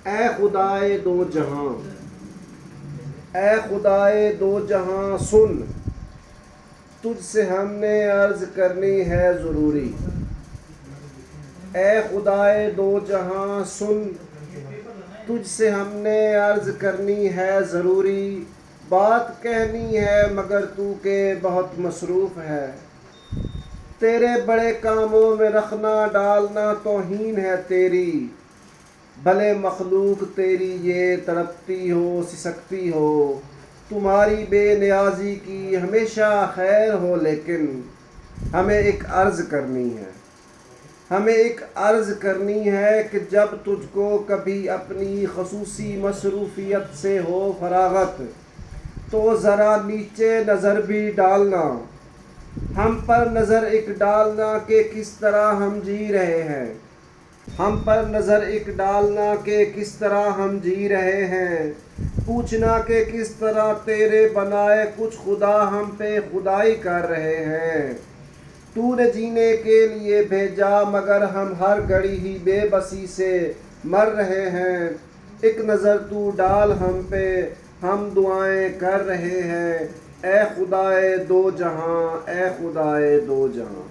اے خدائے دو جہاں، اے خدائے دو جہاں سن، تجھ سے ہم نے عرض کرنی ہے ضروری۔ اے خدائے دو جہاں سن، تجھ سے ہم نے عرض کرنی ہے ضروری۔ بات کہنی ہے مگر تو کہ بہت مصروف ہے، تیرے بڑے کاموں میں رکھنا ڈالنا توہین ہے تیری۔ بھلے مخلوق تیری یہ تڑپتی ہو سسکتی ہو، تمہاری بے نیازی کی ہمیشہ خیر ہو، لیکن ہمیں ایک عرض کرنی ہے، ہمیں ایک عرض کرنی ہے کہ جب تجھ کو کبھی اپنی خصوصی مصروفیت سے ہو فراغت تو ذرا نیچے نظر بھی ڈالنا، ہم پر نظر ایک ڈالنا کہ کس طرح ہم جی رہے ہیں، ہم پر نظر ایک ڈالنا کہ کس طرح ہم جی رہے ہیں۔ پوچھنا کہ کس طرح تیرے بنائے کچھ خدا ہم پہ خدائی کر رہے ہیں۔ تو نے جینے کے لیے بھیجا مگر ہم ہر گھڑی ہی بے بسی سے مر رہے ہیں۔ ایک نظر تو ڈال ہم پہ، ہم دعائیں کر رہے ہیں۔ اے خدائے دو جہاں، اے خدائے دو جہاں۔